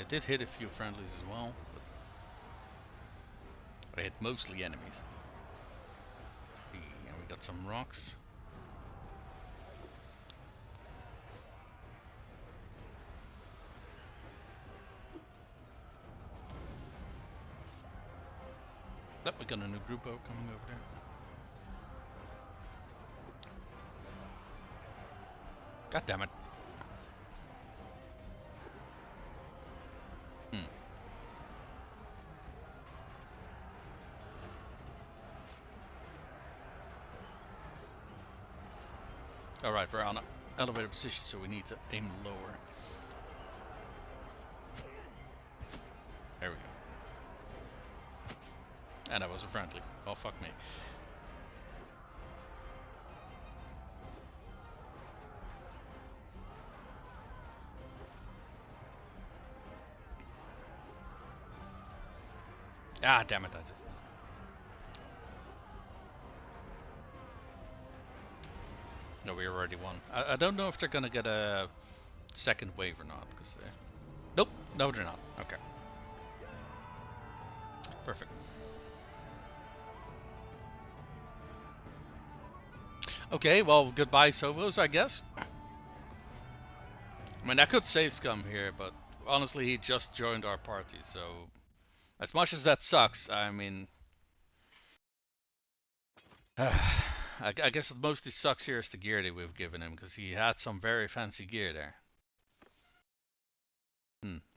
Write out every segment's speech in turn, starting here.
did hit a few friendlies as well, but I hit mostly enemies. And we got some rocks. Yep, we got a new group coming over there. God damn it. Alright, we're on an elevated position, so we need to aim lower. There we go. And that was a friendly. Oh, fuck me. Ah, damn it, I just missed. No, we already won. I don't know if they're gonna get a second wave or not, because nope, no they're not. Okay. Perfect. Okay, well, goodbye Sovos, I guess. I mean, I could save Scum here, but honestly, he just joined our party, so as much as that sucks, I mean, I guess what mostly sucks here is the gear that we've given him, because he had some very fancy gear there.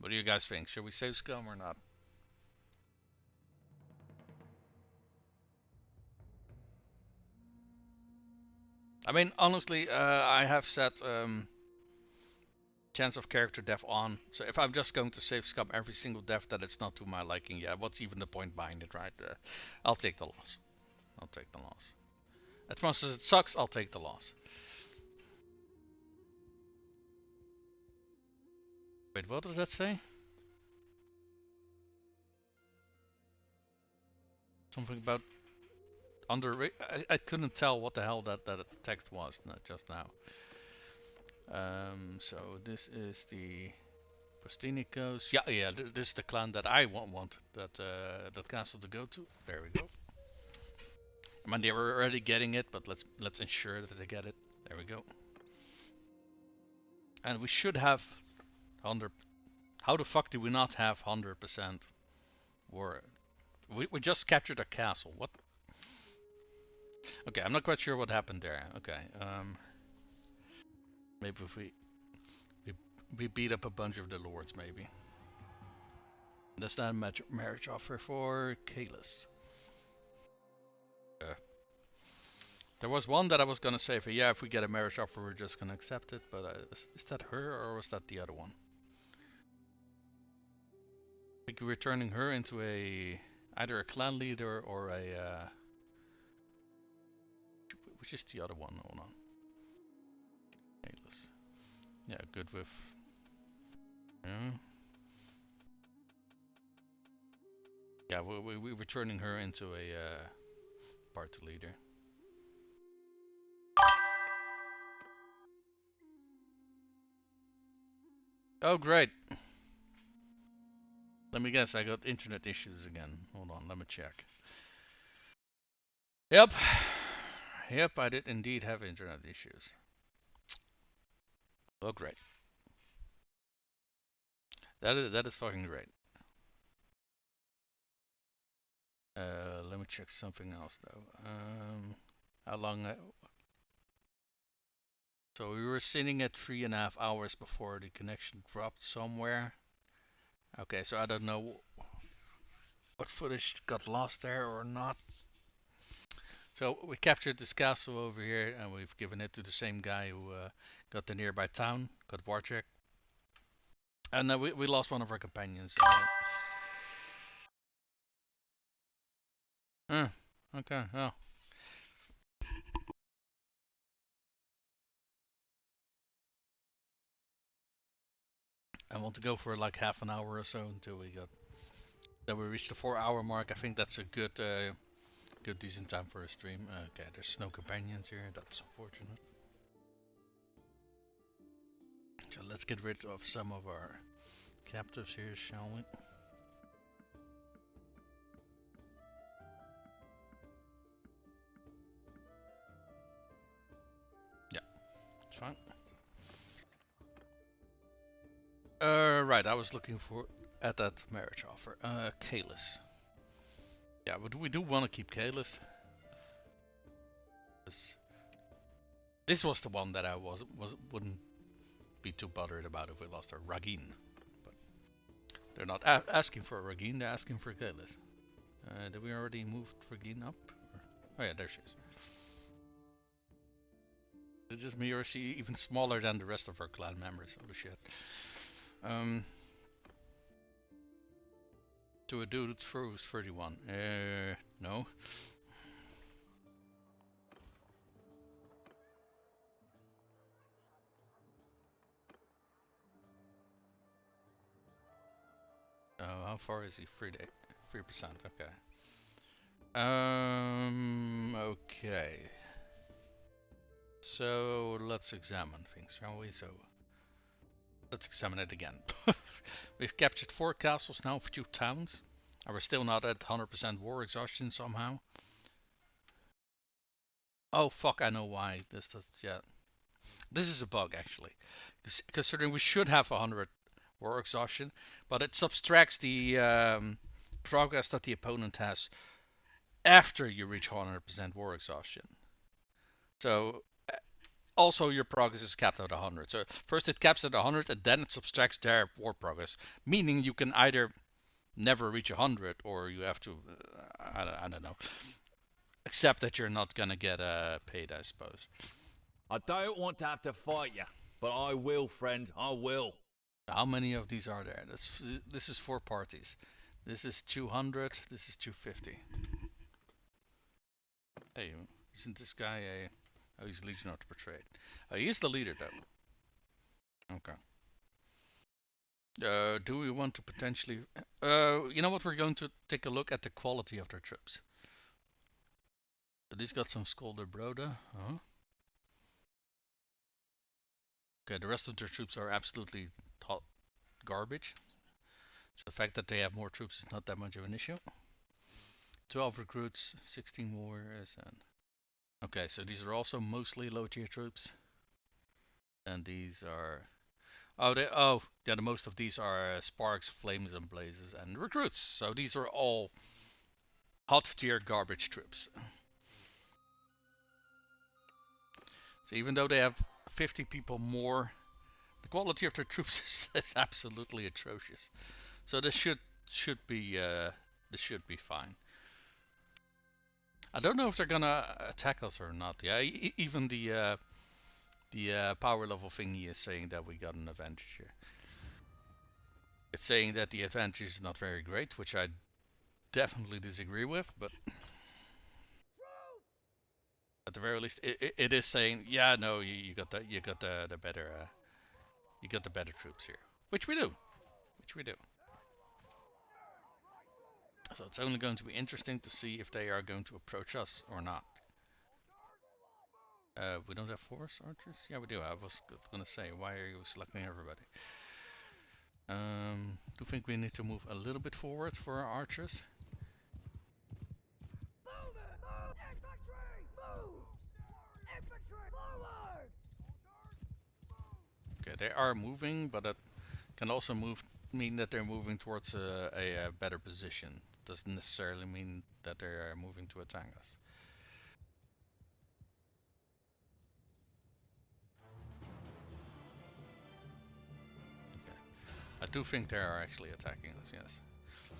What do you guys think? Should we save Scum or not? I mean, honestly, I have set chance of character death on, so if I'm just going to save Scum every single death that it's not to my liking, yeah, what's even the point behind it, right? I'll take the loss. I'll take the loss. As much as it sucks, I'll take the loss. Wait, what did that say? Something about under. I couldn't tell what the hell that text was just now. So this is the Postinikos. Yeah. This is the clan that I want that castle to go to. There we go. I mean, they were already getting it, but let's ensure that they get it. There we go. And we should have 100. How the fuck do we not have 100% war? We just captured a castle. What? Okay, I'm not quite sure what happened there. Okay, maybe if we beat up a bunch of the lords, maybe. That's not a marriage offer for Kalis. There was one that I was gonna say for yeah, if we get a marriage offer, we're just gonna accept it. But is that her or was that the other one? I think we're turning her into either a clan leader or a which is the other one? Hold on. Kalis. Yeah, good with. Yeah, we're turning her into a party leader. Oh, great. Let me guess, I got internet issues again. Hold on, let me check. Yep. Yep, I did indeed have internet issues. Oh, great. That is fucking great. Let me check something else though. How long? So we were sitting at 3.5 hours before the connection dropped somewhere. Okay, so I don't know what footage got lost there or not. So we captured this castle over here, and we've given it to the same guy who got the nearby town, got Warcheck. And we lost one of our companions. Okay, oh. I want to go for like half an hour or so until we reach the 4-hour mark. I think that's a good decent time for a stream. Okay, there's no companions here. That's unfortunate. So let's get rid of some of our captives here, shall we? Yeah, it's fine. Right, I was looking for at that marriage offer. Kalis. Yeah, but we do want to keep Kalis. This was the one that I wouldn't be too bothered about if we lost our Ragin. But they're not asking for a Ragin, they're asking for Kalis. Did we already move Ragin up? Oh yeah, there she is. Is it just me or is she even smaller than the rest of our clan members? Holy shit. To a dude who's 31. No. How far is he? 3%. Okay. Okay. So let's examine things, shall we? So let's examine it again. We've captured 4 castles now for 2 towns. And we're still not at 100% war exhaustion somehow. Oh fuck, I know why this does. Yeah, this is a bug actually. Considering we should have 100 war exhaustion, but it subtracts the progress that the opponent has after you reach 100% war exhaustion. So also your progress is capped at 100. So first it caps at 100 and then it subtracts their war progress, meaning you can either never reach 100 or you have to, I don't know, accept that you're not gonna get paid, I suppose. I don't want to have to fight you, but I will, friend. I will. How many of these are there? This is 4 parties. This is 200. This is 250. Hey, isn't this guy a... Oh, he's Legion of the Betrayed. He is the leader, though. Okay. Do we want to potentially... you know what? We're going to take a look at the quality of their troops. So these got some Skolder Broda. Huh? Okay, the rest of their troops are absolutely garbage. So the fact that they have more troops is not that much of an issue. 12 recruits, 16 warriors, and... Okay, so these are also mostly low tier troops. And these are... Oh, yeah, the most of these are Sparks, Flames and Blazes and Recruits. So these are all hot tier garbage troops. So even though they have 50 people more, the quality of their troops is absolutely atrocious. So this should be fine. I don't know if they're gonna attack us or not. Yeah, even the power level thingy is saying that we got an advantage here. It's saying that the advantage is not very great, which I definitely disagree with, but at the very least, it is saying, yeah, no, you got the better you got the better troops here, which we do. So it's only going to be interesting to see if they are going to approach us or not. We don't have force archers? Yeah, we do. I was gonna say, why are you selecting everybody? Do you think we need to move a little bit forward for our archers? Okay, they are moving, but that can also mean that they're moving towards a better position. Doesn't necessarily mean that they are moving to attack us. Okay. I do think they are actually attacking us, yes.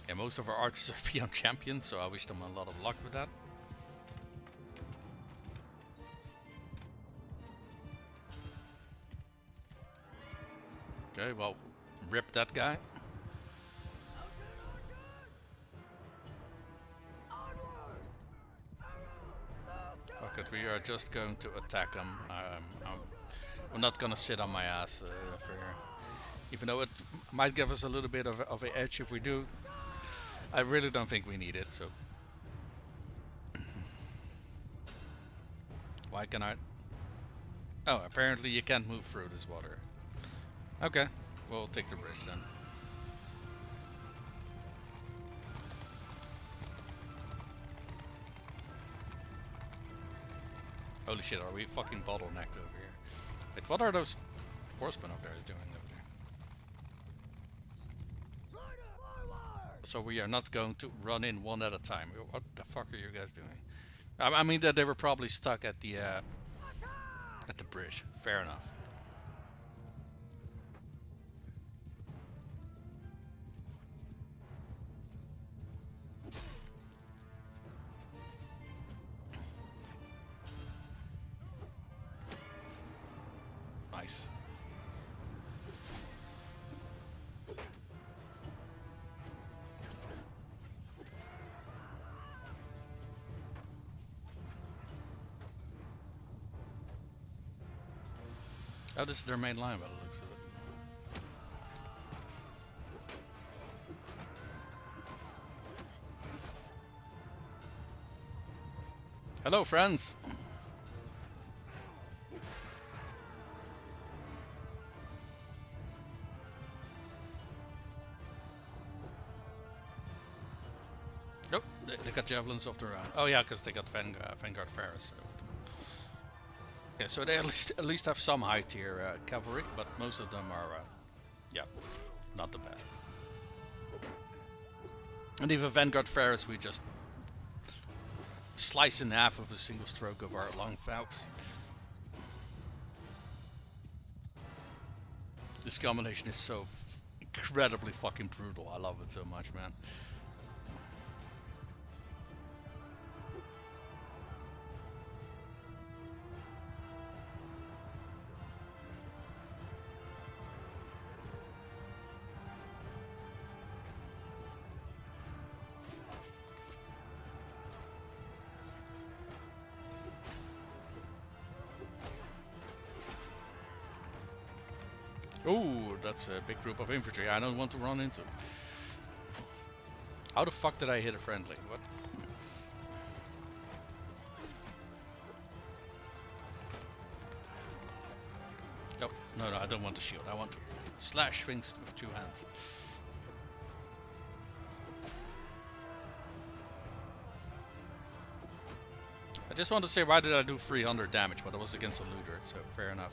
Yeah, most of our archers are VM champions, so I wish them a lot of luck with that. Okay, well, rip that guy. Fuck it, we are just going to attack him. I'm not gonna sit on my ass for here. Even though it might give us a little bit of an edge if we do. I really don't think we need it, so... Why can I... Oh, apparently you can't move through this water. Okay, we'll take the bridge then. Holy shit, are we fucking bottlenecked over here? Wait, what are those horsemen up there doing over there? So we are not going to run in one at a time. What the fuck are you guys doing? I mean that they were probably stuck at the bridge. Fair enough. Nice. Oh, this is their main line by the looks of it. Hello, friends! Nope, they got javelins off the ground. Oh yeah, because they got Vanguard Ferris. Okay, so they at least have some high tier cavalry, but most of them are, yeah, not the best. And even Vanguard Ferris, we just slice in half with a single stroke of our long falcons. This combination is so incredibly fucking brutal. I love it so much, man. Oh, that's a big group of infantry. I don't want to run into. How the fuck did I hit a friendly? What? No, I don't want to shield. I want to slash things with two hands. I just want to say, why did I do 300 damage? But it was against a looter, so fair enough.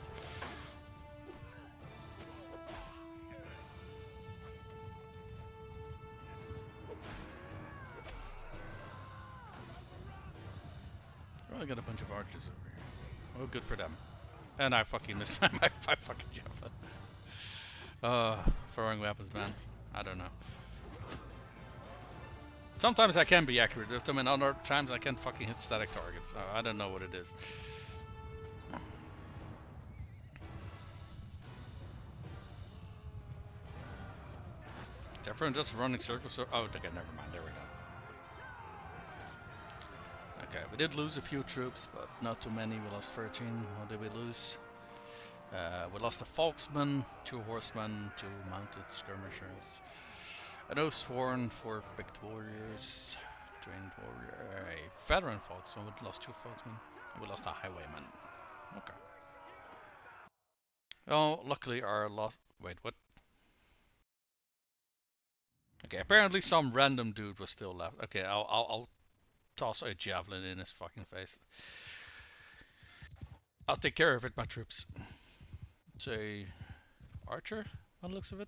Well, I got a bunch of archers over here. Oh, good for them. And I fucking missed my fucking javelin. Throwing weapons, man. I don't know. Sometimes I can be accurate with them, and other times I can fucking hit static targets. I don't know what it is. Is everyone just running circles? Oh, okay, never mind. There we go. Okay, we did lose a few troops, but not too many. We lost 13. What did we lose? We lost a Volksman, 2 horsemen, 2 mounted skirmishers, an Oathsworn, 4 picked warriors, trained warrior, a veteran Volksman. We lost 2 Volksmen, and we lost a highwayman. Okay. Oh, luckily our lost. Wait, what? Okay, apparently some random dude was still left. Okay, I'll toss a javelin in his fucking face. I'll take care of it, my troops. Say, archer, by the looks of it.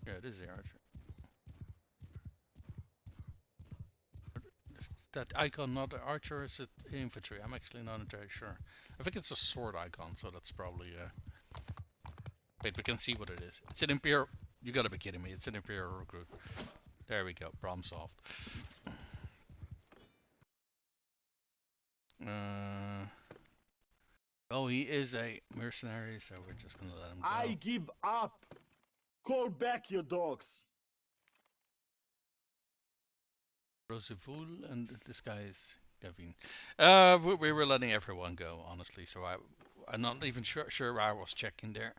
Yeah, it is the archer. Is that icon not the archer, or is it infantry? I'm actually not entirely sure. I think it's a sword icon, so that's probably wait, we can see what it is. It's an Imperial. You gotta be kidding me. It's an Imperial recruit. There we go. Problem solved. Oh, he is a mercenary, so we're just gonna let him go. I give up. Call back your dogs. Rosevul, and this guy is Gavin. We were letting everyone go, honestly. So I'm not even sure I was checking there.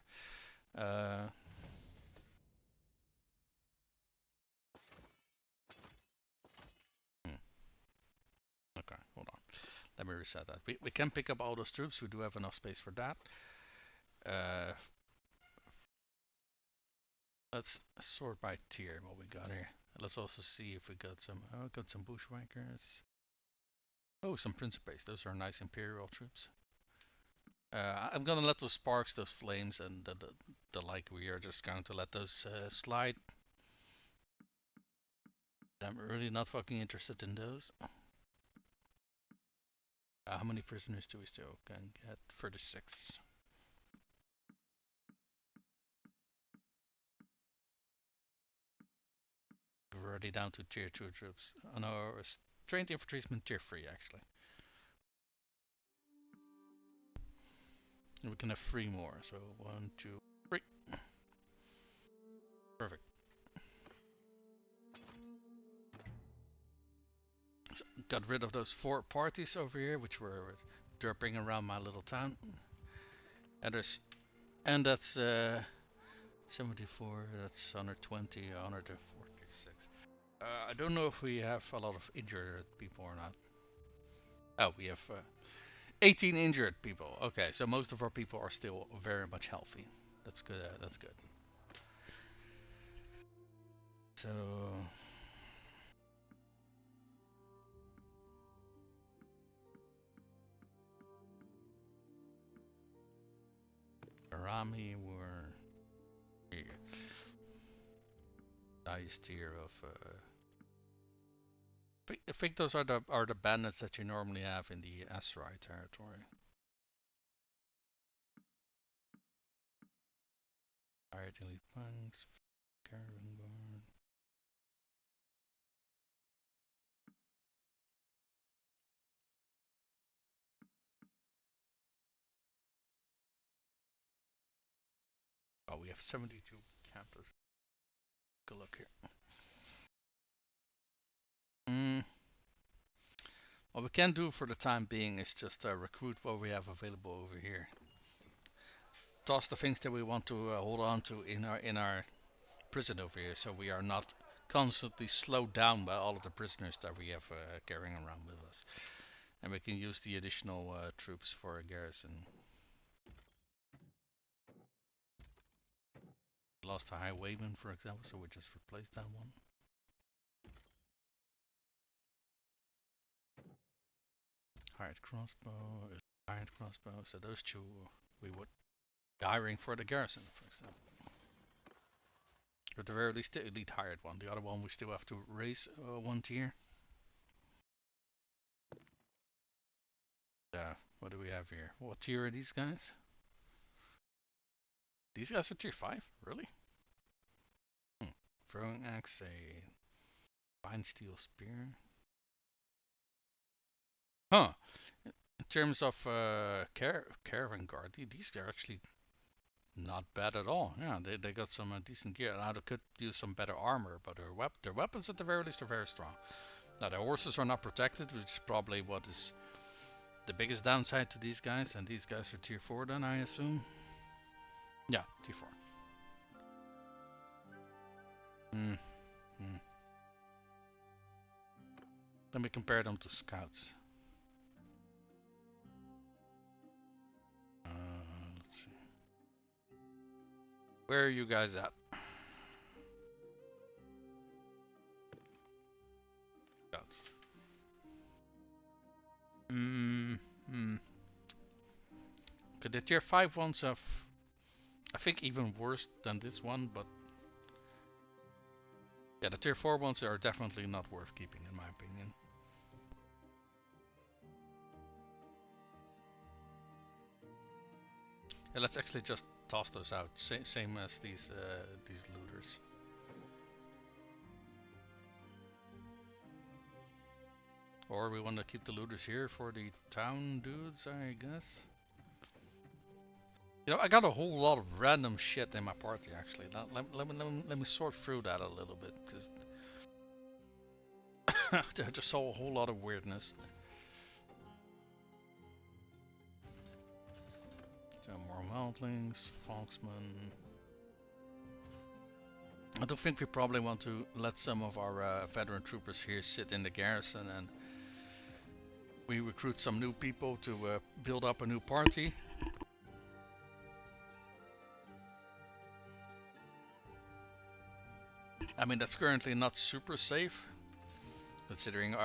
Okay, hold on. Let me reset that. We can pick up all those troops. We do have enough space for that. Uh, let's sort by tier what we got here. Let's also see if we got some. Oh, got some bushwhackers. Oh, some principes. Those are nice imperial troops. I'm gonna let those sparks, those flames, and the like. We are just going to let those slide. I'm really not fucking interested in those. How many prisoners do we still can get? 36. We're already down to tier 2 troops. Oh no, trained infantryman tier 3 actually. And we can have 3 more. So 1, 2, 3. Perfect. So got rid of those 4 parties over here, which were derping around my little town. And that's 74. That's 120, 146. I don't know if we have a lot of injured people or not. Oh, we have 18 injured people. Okay, so most of our people are still very much healthy. That's good. That's good. So Arami were here. Highest tier of. I think those are the bandits that you normally have in the Asteroid territory. Alright, elite punks, caravan guard. Oh, we have 72 campus. Good luck here. What we can do for the time being is just recruit what we have available over here. Toss the things that we want to hold on to in our prison over here, so we are not constantly slowed down by all of the prisoners that we have carrying around with us, and we can use the additional troops for a garrison. Lost a highwayman, for example, so we just replaced that one. Hired crossbow, hired crossbow. So those two we would be hiring for the garrison, for example. Or at the very least, the elite hired one. The other one we still have to raise 1 tier. What do we have here? What tier are these guys? These guys are tier 5? Really? Throwing axe, a fine steel spear. Huh. In terms of caravan guard, these are actually not bad at all. Yeah, they got some decent gear. Now they could use some better armor, but their weapons at the very least are very strong. Now their horses are not protected, which is probably what is the biggest downside to these guys. And these guys are tier 4 then, I assume. Yeah, tier 4. Let me compare them to scouts. Let's see. Where are you guys at? Scouts. Okay, the tier 5 ones have, I think, even worse than this one, but yeah, the tier 4 ones are definitely not worth keeping, in my opinion. Yeah, let's actually just toss those out, same as these looters. Or we want to keep the looters here for the town dudes, I guess. You know, I got a whole lot of random shit in my party actually. Let me sort through that a little bit, because I just saw a whole lot of weirdness. So more wildlings, Foxmen. I do think we probably want to let some of our veteran troopers here sit in the garrison, and we recruit some new people to build up a new party. I mean, that's currently not super safe, considering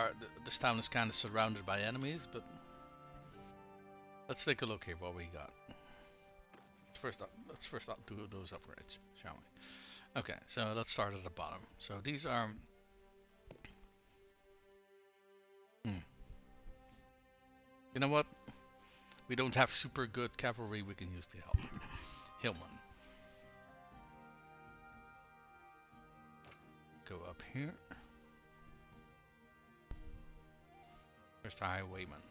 this town is kind of surrounded by enemies, but let's take a look here what we got. Let's first up do those upgrades, shall we? Okay, so let's start at the bottom. So these are... You know what? We don't have super good cavalry we can use to help. Hillman. Go up here. Where's the highwayman?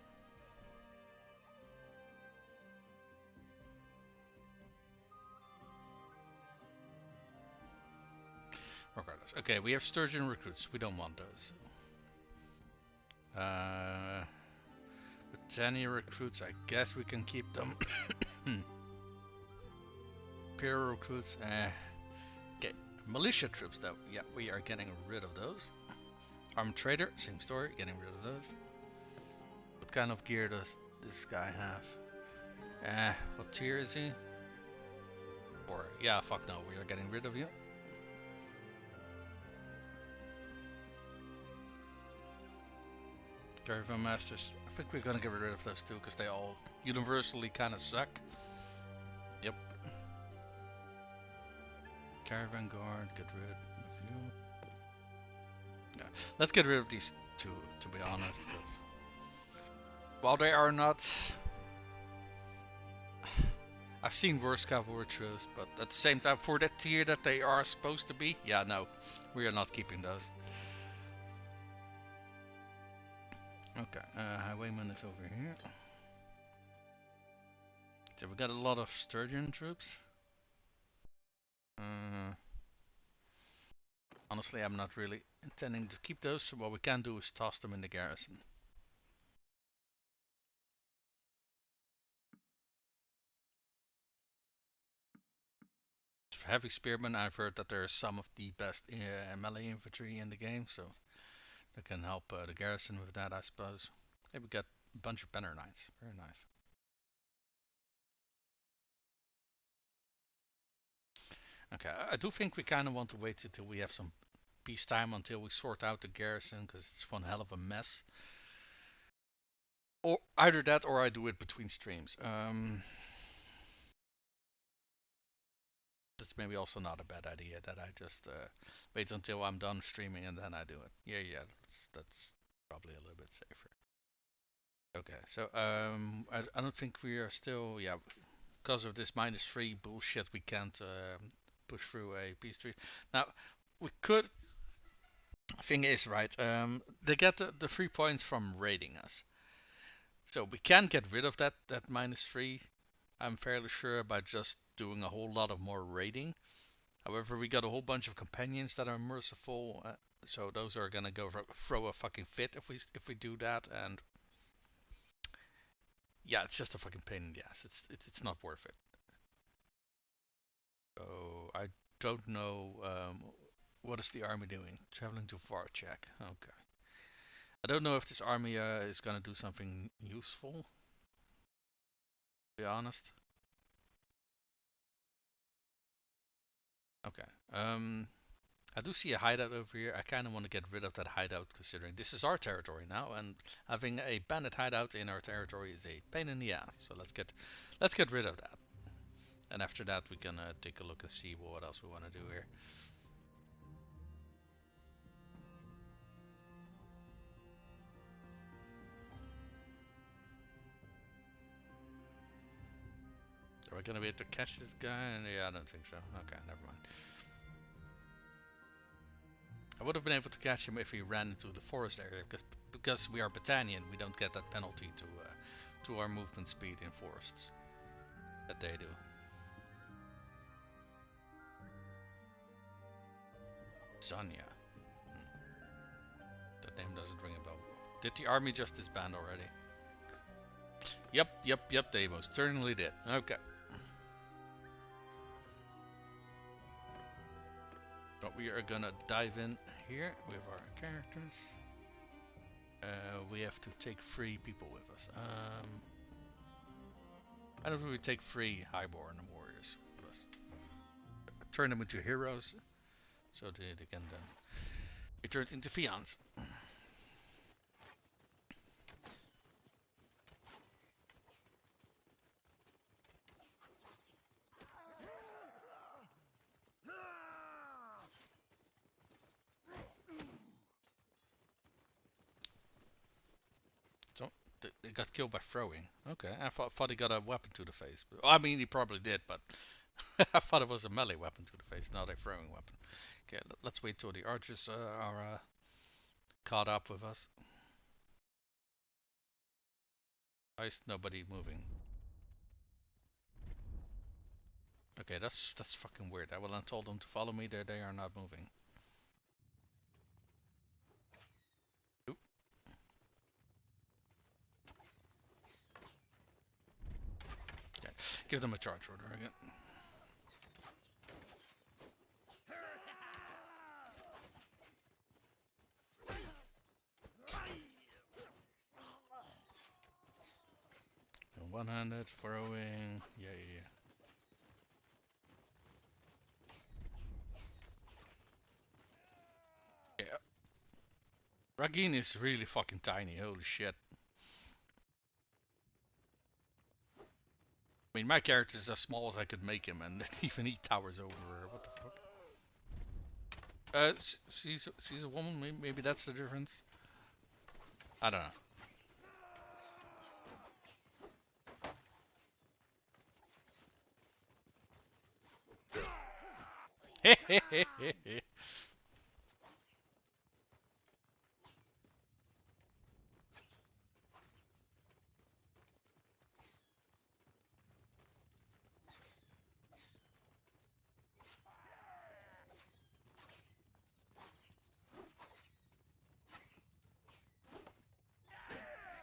Regardless. Okay, we have Sturgian recruits. We don't want those. Britannia recruits, I guess we can keep them. Imperial recruits, okay. Militia troops though, yeah, we are getting rid of those. Armed trader, same story, getting rid of those. What kind of gear does this guy have? What tier is he? 4. Yeah, fuck no, we are getting rid of you. Caravan masters, I think we're gonna get rid of those too, because they all universally kind of suck. Yep. Caravan guard, get rid of you. Yeah, let's get rid of these two, to be honest, because while they are not... I've seen worse cavalry troops, but at the same time, for that tier that they are supposed to be, yeah, no, we are not keeping those. Okay, highwayman is over here. So we got a lot of Sturgian troops. Honestly, I'm not really intending to keep those, so what we can do is toss them in the garrison. For heavy spearmen, I've heard that there are some of the best melee infantry in the game, so that can help the garrison with that, I suppose. Hey, we got a bunch of banner knights. Very nice. Okay, I do think we kind of want to wait until we have some peacetime until we sort out the garrison, because it's one hell of a mess. Or either that, or I do it between streams. That's maybe also not a bad idea that I just wait until I'm done streaming and then I do it. Yeah, that's probably a little bit safer. Okay, so I don't think we are still, yeah, because of this -3 bullshit, we can't push through a peace treaty. Now we could. Thing is, right? They get the 3 points from raiding us, so we can get rid of that -3. I'm fairly sure by just doing a whole lot of more raiding. However, we got a whole bunch of companions that are merciful, so those are gonna go throw a fucking fit if we do that, and yeah, it's just a fucking pain in the ass. It's not worth it. So I don't know what is the army doing. Traveling too far, check. Okay. I don't know if this army is gonna do something useful. To be honest. Okay. I do see a hideout over here. I kind of want to get rid of that hideout, considering this is our territory now, and having a bandit hideout in our territory is a pain in the ass. So let's get rid of that. And after that, we can take a look and see what else we want to do here. Are we gonna be able to catch this guy? Yeah, I don't think so. Okay, never mind. I would have been able to catch him if he ran into the forest area, because we are Britannian, we don't get that penalty to our movement speed in forests that they do. Sonya. That name doesn't ring a bell. Did the army just disband already? Yep, they most certainly did. Okay. But we are gonna dive in here with our characters. We have to take 3 people with us. I don't really take 3 highborn warriors with us. Turn them into heroes. So did it again then. It turned into fiance. So they got killed by throwing. Okay, I thought he got a weapon to the face. I mean, he probably did, but I thought it was a melee weapon to the face, not a throwing weapon. Okay, let's wait till the archers are caught up with us. Why is nobody moving? Okay, that's fucking weird. I will told them to follow me. They are not moving. Oop. Okay, give them a charge order again. One-handed throwing. Yeah. Yeah. Ragin is really fucking tiny. Holy shit. I mean, my character is as small as I could make him, and even he towers over her. What the fuck? She's a woman. Maybe that's the difference. I don't know.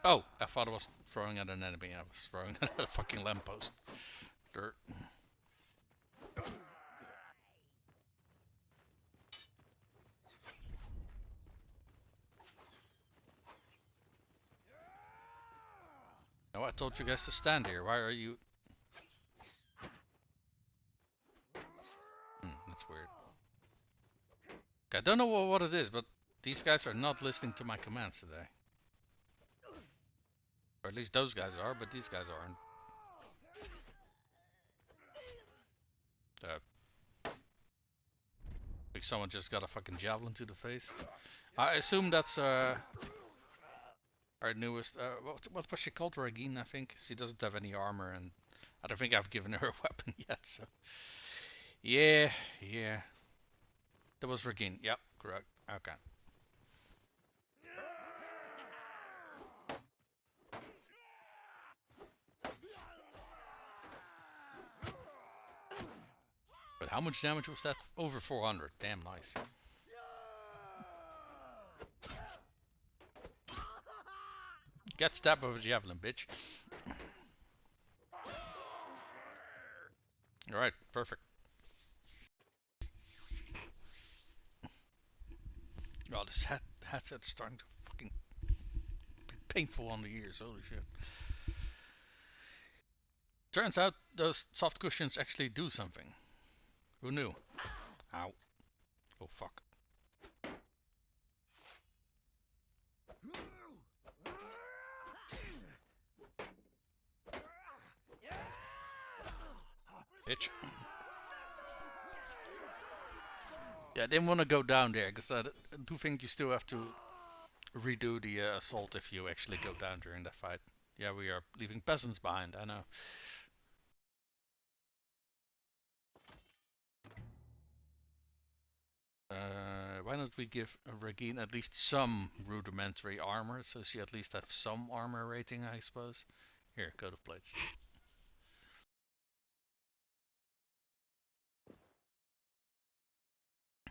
Oh, I thought I was throwing at an enemy. I was throwing at a fucking lamppost. Dirt. No, I told you guys to stand here. Why are you... that's weird. I don't know what it is, but these guys are not listening to my commands today. Or at least those guys are, but these guys aren't. Like someone just got a fucking javelin to the face. I assume that's our newest. What was she called? Regine, I think. She doesn't have any armor, and I don't think I've given her a weapon yet. So yeah. That was Regine. Yep, correct. Okay. But how much damage was that? Over 400. Damn nice. Get stabbed with a javelin, bitch. Alright, perfect. Oh, this headset's starting to fucking be painful on the ears. Holy shit. Turns out those soft cushions actually do something. Who knew? Ow. Oh fuck. Bitch. Yeah, I didn't want to go down there, because I do think you still have to redo the assault if you actually go down during that fight. Yeah, we are leaving peasants behind, I know. Why don't we give Regine at least some rudimentary armor, so she at least has some armor rating, I suppose. Here, coat of plates.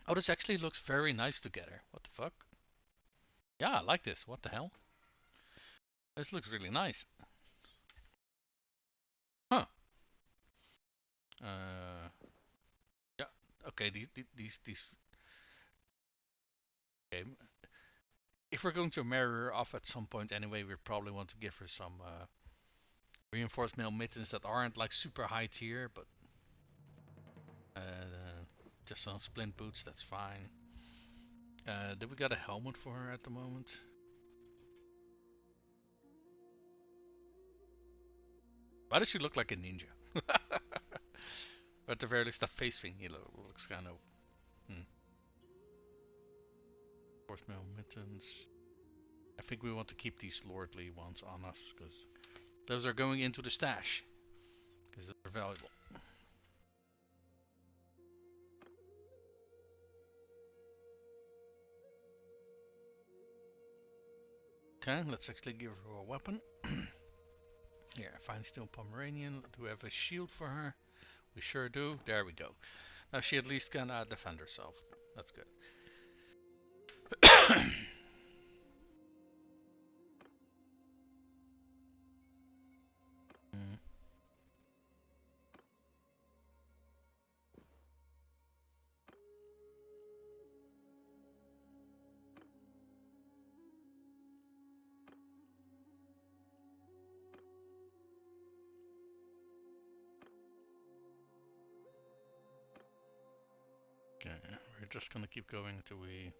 Oh, this actually looks very nice together. What the fuck? Yeah, I like this. What the hell? This looks really nice. Huh. Yeah. Okay, these. Okay. If we're going to marry her off at some point anyway, we probably want to give her some reinforced mail mittens that aren't like super high tier, but just some splint boots, that's fine. Do we got a helmet for her at the moment? Why does she look like a ninja? Or at the very least, that face thing, looks kind of. Force mail mittens. I think we want to keep these lordly ones on us, because those are going into the stash. Because they're valuable. Okay, let's actually give her a weapon. Yeah, fine steel Pomeranian. Do we have a shield for her? We sure do. There we go. Now she at least can defend herself. That's good. Mm. Okay, we're just gonna keep going until we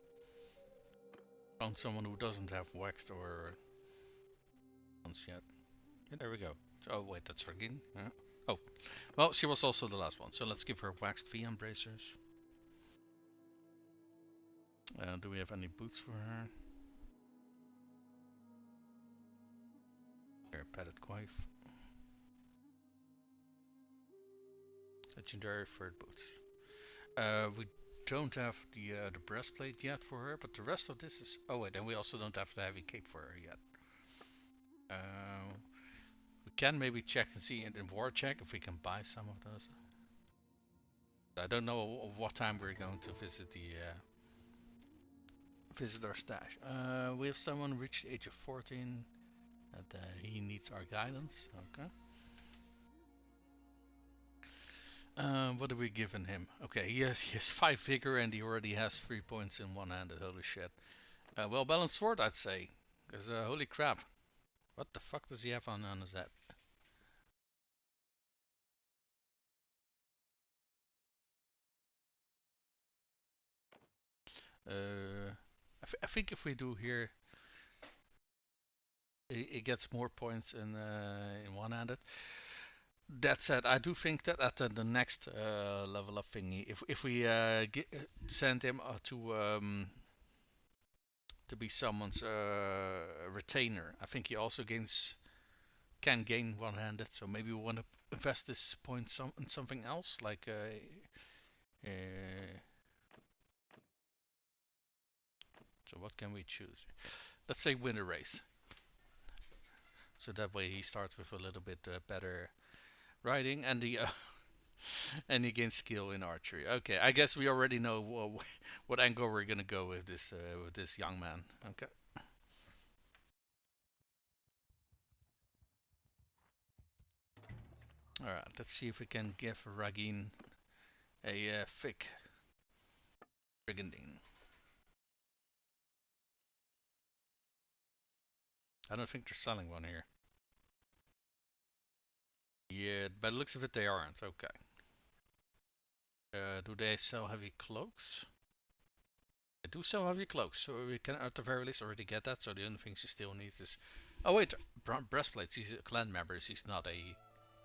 found someone who doesn't have waxed or once yet. Yeah, there we go. Oh wait, that's Regine. Yeah. Oh, well, she was also the last one, so let's give her waxed VM bracers. Do we have any boots for her? Here, padded quiff. Legendary furred boots. We don't have the breastplate yet for her, but the rest of this is. Oh wait, and we also don't have the heavy cape for her yet. We can maybe check and see in war check if we can buy some of those. I don't know what time we're going to visit the visit our stash. We have someone reached the age of 14, and he needs our guidance. Okay. What have we given him? Okay, he has 5 vigor and he already has 3 points in one-handed. Holy shit. Well balanced sword, I'd say. Because holy crap, what the fuck does he have on his head? I think if we do here, it gets more points in one-handed. That said, I do think that at the next level up thingy, if we send him to be someone's retainer, I think he also can gain one-handed. So maybe we want to invest this point in something else, like so what can we choose? Let's say win a race. So that way he starts with a little bit better riding and the and he gains skill in archery. Okay, I guess we already know what angle we're gonna go with this young man. Okay. All right. Let's see if we can give Ragin a thick brigandine. I don't think they're selling one here. Yeah, by the looks of it, they aren't. Okay. Do they sell heavy cloaks? They do sell heavy cloaks, so we can at the very least already get that. So the only thing she still needs is. Oh wait, breastplates. She's a clan member. She's not a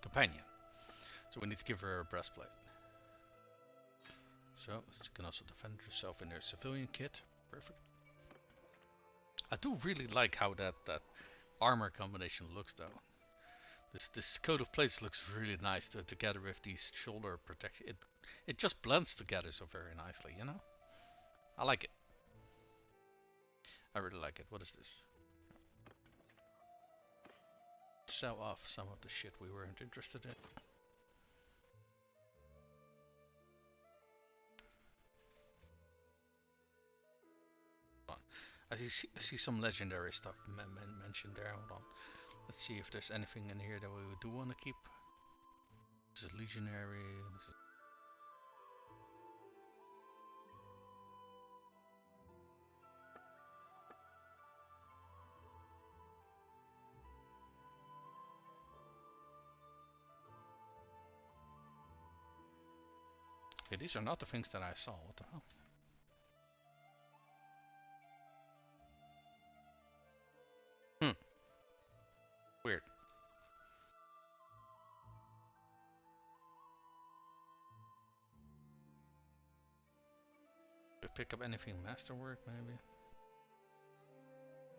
companion. So we need to give her a breastplate. So she can also defend herself in her civilian kit. Perfect. I do really like how that armor combination looks though. This coat of plates looks really nice together with these shoulder protection. It just blends together so very nicely, you know? I like it. I really like it. What is this? Sell off some of the shit we weren't interested in. I see some legendary stuff mentioned there. Hold on. Let's see if there's anything in here that we do want to keep. This is legionary. This is Okay, these are not the things that I saw. What the hell? Weird. Did I pick up anything masterwork, maybe?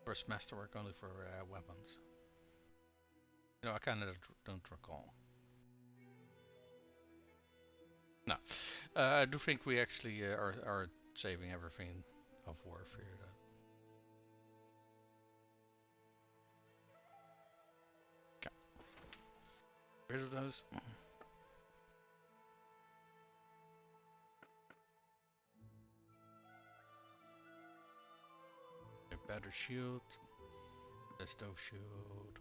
Or is masterwork only for weapons? You know, I kind of don't recall. No. I do think we actually are saving everything of warfare. Okay. Rid of those. A better shield. The stove shield.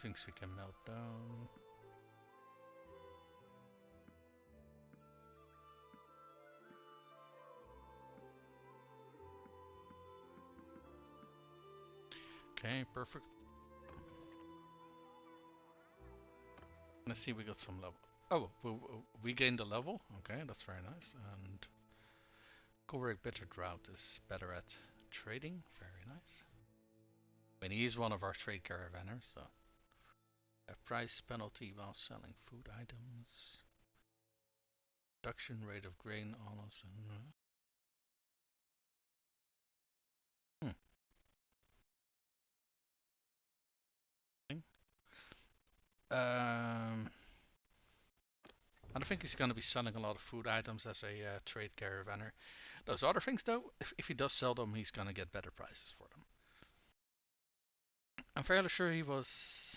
Things we can melt down. Okay, perfect. Let's see, we got some level. Oh, we gained a level. Okay, that's very nice. And Corveric Bitter Drought is better at trading. Very nice. I mean, he's one of our trade caravanners, so. A price penalty while selling food items. Production rate of grain, olives, and. Um, I don't think he's going to be selling a lot of food items as a trade caravanner. Those other things, though, if he does sell them, he's going to get better prices for them. I'm fairly sure he was.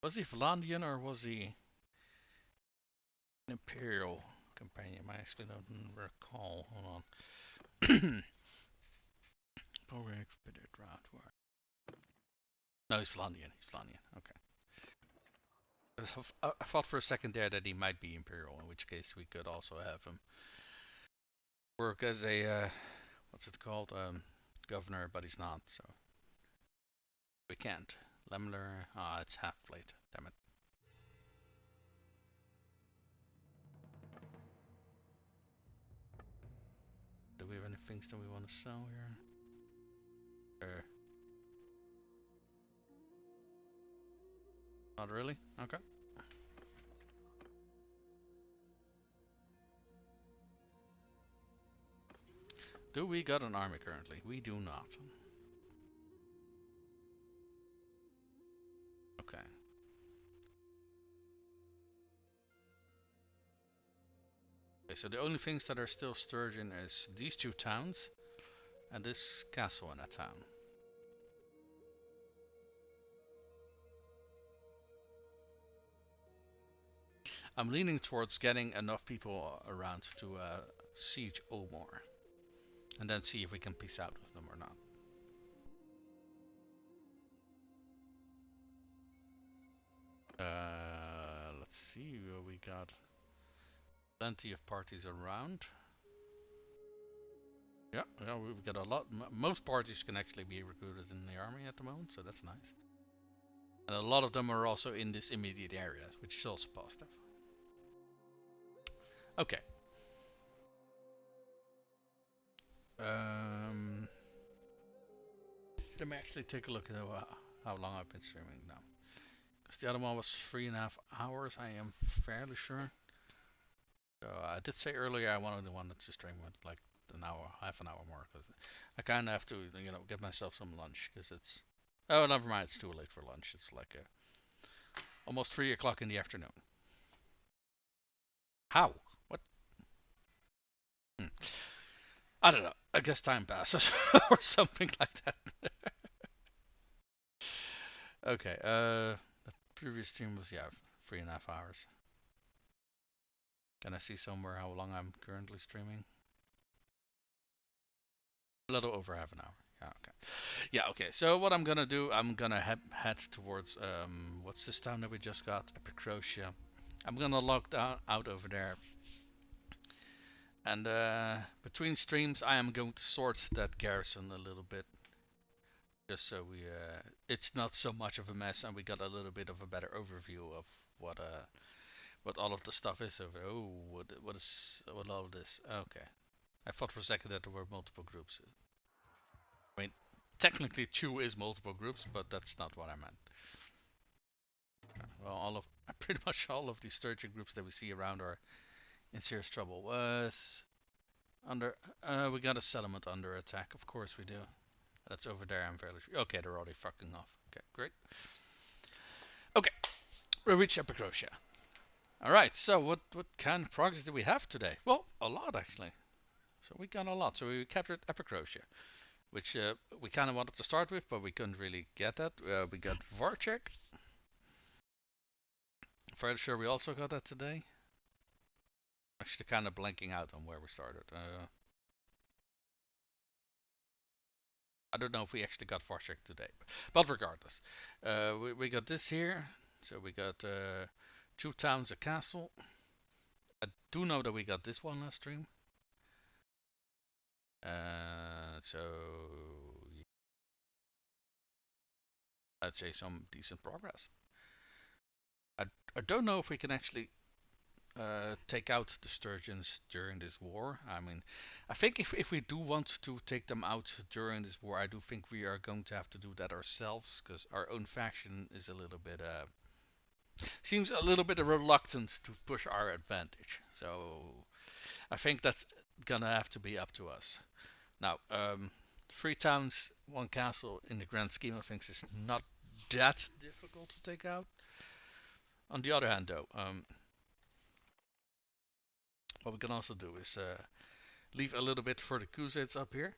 Was he Vlandian or was he an Imperial companion? I actually don't recall. Hold on. No, he's Vlandian. He's Vlandian. Okay. I thought for a second there that he might be Imperial, in which case we could also have him work as a what's it called? Governor, but he's not, so we can't. Lemler, it's half plate. Damn it. Do we have any things that we want to sell here? Not really. Okay. Do we got an army currently? We do not. Okay. Okay, so the only things that are still Sturgian is these two towns and this castle in that town. I'm leaning towards getting enough people around to siege Omor, and then see if we can peace out with them or not. Let's see. We got plenty of parties around. Yeah, we've got a lot. Most parties can actually be recruited in the army at the moment, so that's nice. And a lot of them are also in this immediate area, which is also positive. Okay. Let me actually take a look at how long I've been streaming now. Because the other one was 3.5 hours, I am fairly sure. So I did say earlier I wanted to stream with like an hour, half an hour more, because I kind of have to, get myself some lunch, because it's. Oh, never mind, it's too late for lunch. It's like almost 3 o'clock in the afternoon. How? What? Hmm. I don't know. I guess time passes or something like that. Okay. The previous stream was 3.5 hours. Can I see somewhere how long I'm currently streaming? A little over half an hour. Yeah. Okay. Yeah. Okay. So what I'm gonna do, I'm gonna head towards what's this town that we just got? Epicrotia. I'm gonna log out over there. And between streams, I am going to sort that garrison a little bit, just so it's not so much of a mess, and we got a little bit of a better overview of what what all of the stuff is over. Oh, what all of this? Okay, I thought for a second that there were multiple groups. I mean, technically two is multiple groups, but that's not what I meant. Well, pretty much all of the Sturgian groups that we see around are in serious trouble. Was under we got a settlement under attack. Of course we do. That's over there. I'm fairly sure. Okay, they're already fucking off. Okay, great. Okay, we reached Epicrocia. All right. So what kind of progress do we have today? Well, a lot actually. So we got a lot. So we captured Epicrocia, which we kind of wanted to start with, but we couldn't really get that. We got Vorchek. Fairly sure we also got that today. Actually, kind of blanking out on where we started. I don't know if we actually got Vorchek today, but regardless, we got this here. So we got two towns, a castle. I do know that we got this one last stream. So I'd say some decent progress. I, I don't know if we can actually take out the Sturgians during this war. I mean, I think if we do want to take them out during this war, I do think we are going to have to do that ourselves, because our own faction is a little bit seems a little bit reluctant to push our advantage. So I think that's gonna have to be up to us. Now, 3 towns, 1 castle in the grand scheme of things is not that difficult to take out. On the other hand, though, what we can also do is leave a little bit for the Crusades up here.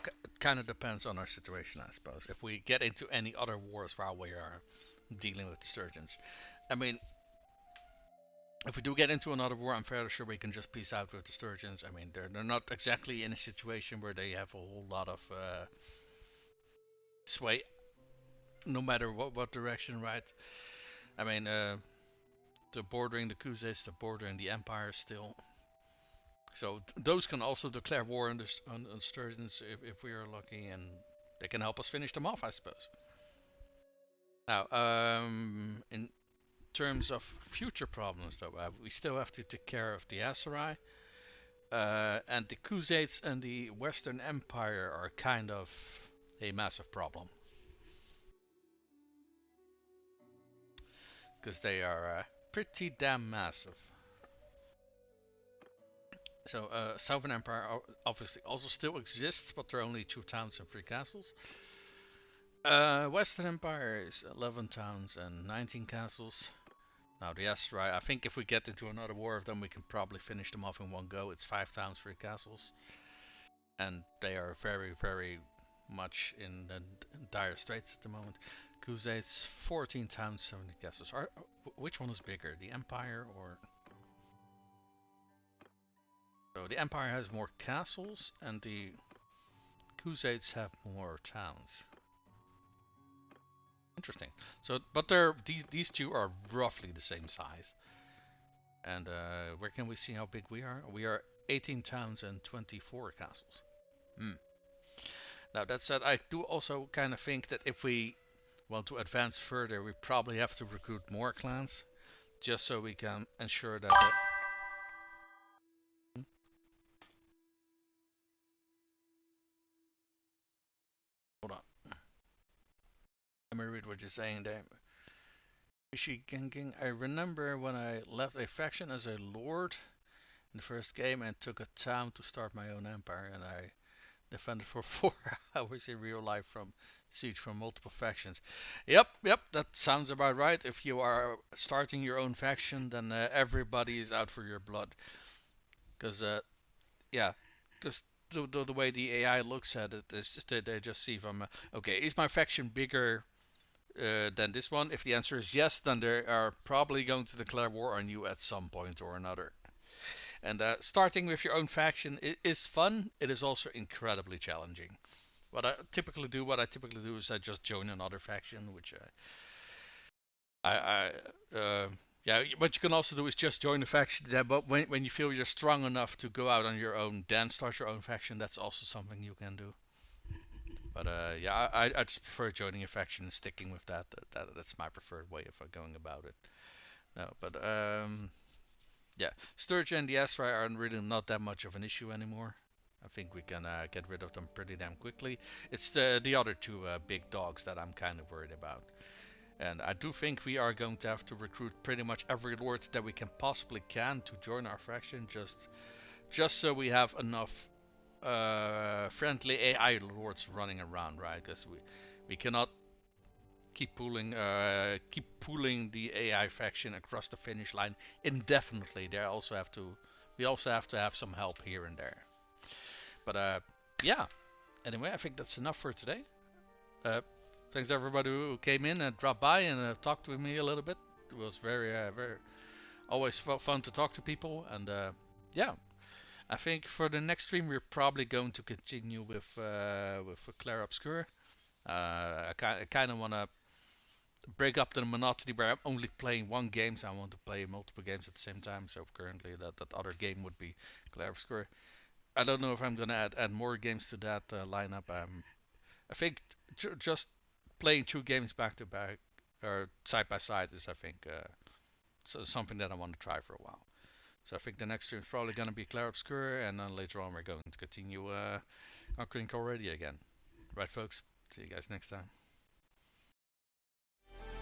It kind of depends on our situation, I suppose. If we get into any other wars while we are dealing with the Sturgians, I mean, if we do get into another war, I'm fairly sure we can just peace out with the Sturgians. I mean, they're not exactly in a situation where they have a whole lot of sway, no matter what direction, right? I mean, they're bordering the Crusades, they're bordering the Empire still. So those can also declare war on the Sturgians if we are lucky, and they can help us finish them off, I suppose. Now, in terms of future problems, though, we still have to take care of the Aserai. And the Crusades and the Western Empire are kind of a massive problem, because they are pretty damn massive. So Southern Empire obviously also still exists, but there are only 2 towns and 3 castles. Western Empire is 11 towns and 19 castles. Now the Aserai, I think if we get into another war of them, we can probably finish them off in one go. It's 5 towns, 3 castles, and they are very, very much in the dire straits at the moment. Crusades, 14 towns, 70 castles. Which one is bigger, the Empire or... So the Empire has more castles, and the Crusades have more towns. Interesting. So, but these two are roughly the same size. And where can we see how big we are? We are 18 towns and 24 castles. Now that said, I do also kind of think that if we want to advance further, we probably have to recruit more clans, just so we can ensure that hold on. Let me read what you're saying there. I remember when I left a faction as a lord in the first game and took a town to start my own empire, and I defended for 4 hours in real life from siege from multiple factions. Yep, that sounds about right. If you are starting your own faction, then everybody is out for your blood. Because, yeah, because the way the AI looks at it is just they just see from, okay, is my faction bigger than this one? If the answer is yes, then they are probably going to declare war on you at some point or another. And starting with your own faction is fun. It is also incredibly challenging. What I typically do is I just join another faction, which yeah. What you can also do is just join a faction. But when you feel you're strong enough to go out on your own, then start your own faction. That's also something you can do. But yeah, I just prefer joining a faction and sticking with that. That's my preferred way of going about it. No, but yeah, Sturgian and the Asrai are really not that much of an issue anymore. I think we can get rid of them pretty damn quickly. It's the other two big dogs that I'm kind of worried about. And I do think we are going to have to recruit pretty much every lord that we can possibly can to join our faction, just so we have enough friendly AI lords running around, right? Because we cannot keep pulling the AI faction across the finish line indefinitely. We also have to have some help here and there. But yeah. Anyway, I think that's enough for today. Uh, Thanks everybody who came in and dropped by and talked with me a little bit. It was very always fun to talk to people. And yeah, I think for the next stream we're probably going to continue with Claire Obscure. I kind of want to break up the monotony where I'm only playing one game, so I want to play multiple games at the same time. So currently that other game would be Claire Obscure. I don't know if I'm gonna add more games to that lineup. I think just playing two games back to back or side by side is, I think, so something that I want to try for a while. So I think the next stream is probably going to be Clair Obscur, and then later on we're going to continue conquering already again. Right, folks? See you guys next time.